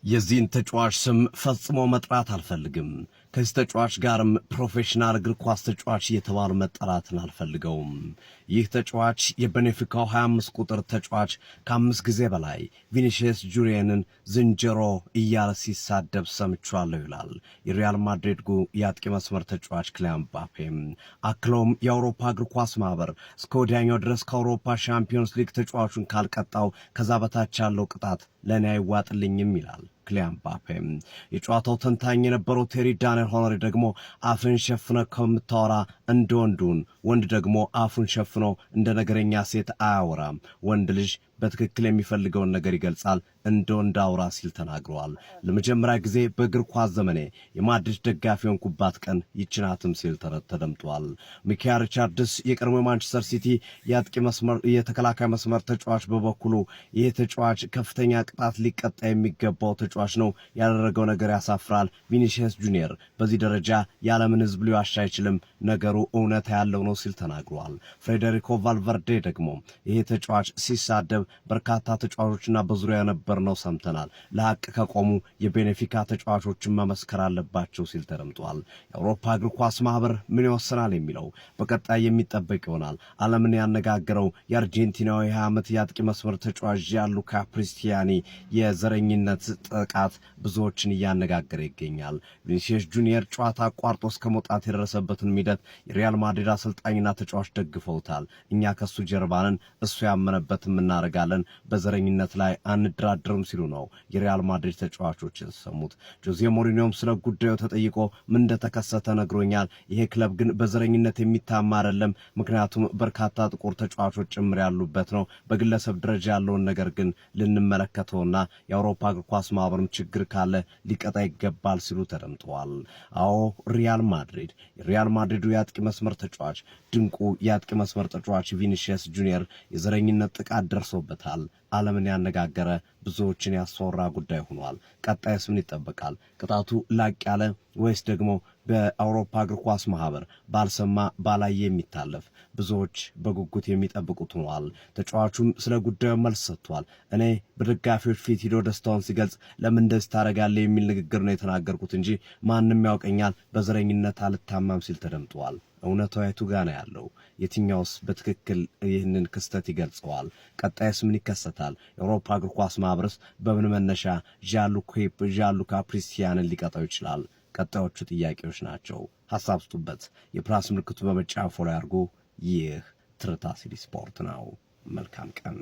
የዚህን ተጫዋች ስም ፈጽሞ መጥራት አልፈልግም። ከዚህ ተጫዋች ጋርም ፕሮፌሽናል እግር ኳስ ተጫዋች እየተባሉ መጠራትን አልፈልገውም። ይህ ተጫዋች የቤኔፊካው 25 ቁጥር ተጫዋች ከ5 ጊዜ በላይ ቪኒሺየስ ጁኒየርን ዝንጀሮ እያለ ሲሳደብ ሰምቻለሁ ይላል የሪያል ማድሪድ የአጥቂ መስመር ተጫዋች ኪሊያን ምባፔ። አክሎም የአውሮፓ እግር ኳስ ማህበር እስከ ወዲያኛው ድረስ ከአውሮፓ ሻምፒዮንስ ሊግ ተጫዋቹን ካልቀጣው ከዛ በታች ያለው ቅጣት ለኔ አይዋጥልኝም ይላል ኪሊያን ምባፔ። የጨዋታው ተንታኝ የነበረው ቴሪ ዳንኤል ሆነሪ ደግሞ አፍን ሸፍነ ከምታወራ እንደ ወንድ ደግሞ አፉን ሸፍኖ እንደ ነገረኛ ሴት አያወራም። ወንድ ልጅ በትክክል የሚፈልገውን ነገር ይገልጻል፣ እንደ ወንድ አውራ ሲል ተናግሯል። ለመጀመሪያ ጊዜ በእግር ኳስ ዘመኔ የማድሪድ ደጋፊ ሆንኩባት ቀን ይችናትም ሲል ተደምጧል። ሚካኤል ሪቻርድስ የቀድሞ ማንቸስተር ሲቲ የአጥቂ መስመር የተከላካይ መስመር ተጫዋች በበኩሉ ይህ ተጫዋች ከፍተኛ ቅጣት ሊቀጣ የሚገባው ተጫዋች ነው፣ ያደረገው ነገር ያሳፍራል። ቪኒሺየስ ጁኒየር በዚህ ደረጃ የዓለምን ሕዝብ ሊዋሽ አይችልም፣ ነገሩ እውነት ያለው ነው ሲል ተናግሯል። ፍሬዴሪኮ ቫልቨርዴ ደግሞ ይህ ተጫዋች ሲሳደብ በርካታ ተጫዋቾችና በዙሪያ የነበርነው ሰምተናል፣ ለሐቅ ከቆሙ የቤኔፊካ ተጫዋቾችን መመስከር አለባቸው ሲል ተደምጧል። የአውሮፓ እግር ኳስ ማህበር ምን ይወስናል የሚለው በቀጣይ የሚጠበቅ ይሆናል። ዓለምን ያነጋገረው የአርጀንቲናው የ20 ዓመት የአጥቂ መስመር ተጫዋች ጂያንሉካ ፕሪስቲያኒ የዘረኝነት ጥቃት ብዙዎችን እያነጋገረ ይገኛል። ቪኒሺየስ ጁኒየር ጨዋታ አቋርጦ እስከ መውጣት የደረሰበትን ሂደት የሪያል ማድሪድ አሰልጣኝና ተጫዋች ደግፈውታል። እኛ ከሱ ጀርባንን እሱ ያመነበትም እናደርጋለን፣ በዘረኝነት ላይ አንድራድርም ሲሉ ነው የሪያል ማድሪድ ተጫዋቾች የተሰሙት። ጆዜ ሞሪኒዮም ስለ ጉዳዩ ተጠይቆ ምን እንደተከሰተ ነግሮኛል። ይሄ ክለብ ግን በዘረኝነት የሚታማ አይደለም፣ ምክንያቱም በርካታ ጥቁር ተጫዋቾች ጭምር ያሉበት ነው። በግለሰብ ደረጃ ያለውን ነገር ግን ልንመለከተውና የአውሮፓ እግር ኳስ ማህበርም ችግር ካለ ሊቀጣ ይገባል ሲሉ ተደምጠዋል። አዎ ሪያል ማድሪዱ የአጥቂ መስመር ተጫዋች ድንቁ የአጥቂ መስመር ተጫዋች ቪኒሺየስ ጁኒየር የዘረኝነት ጥቃት ደርሶበታል። ዓለምን ያነጋገረ ብዙዎችን ያስወራ ጉዳይ ሆኗል። ቀጣይስ ምን ይጠበቃል? ቅጣቱ ላቅ ያለ ወይስ ደግሞ በአውሮፓ እግር ኳስ ማህበር ባልሰማ ባላየ የሚታለፍ? ብዙዎች በጉጉት የሚጠብቁት ሆኗል። ተጫዋቹም ስለ ጉዳዩ መልስ ሰጥቷል። እኔ በደጋፊዎች ፊት ሄዶ ደስታውን ሲገልጽ ለምን እንደዚህ ታደርጋለህ የሚል ንግግር ነው የተናገርኩት እንጂ ማንም ያውቀኛል፣ በዘረኝነት አልታማም ሲል ተደምጧል። እውነታው የቱ ጋር ነው ያለው? የትኛውስ በትክክል ይህንን ክስተት ይገልጸዋል? ቀጣይስ ምን ይከሰታል? የአውሮፓ እግር ኳስ ማህበርስ በምን መነሻ ጂያንሉካ ፕሪስቲያንን ሊቀጣው ይችላል? ቀጣዮቹ ጥያቄዎች ናቸው። ሐሳብ ስጡበት። የፕላስ ምልክቱ በመጫን ፎሎ ያድርጉ። ይህ ትርታ ሲቲ ስፖርት ነው። መልካም ቀን።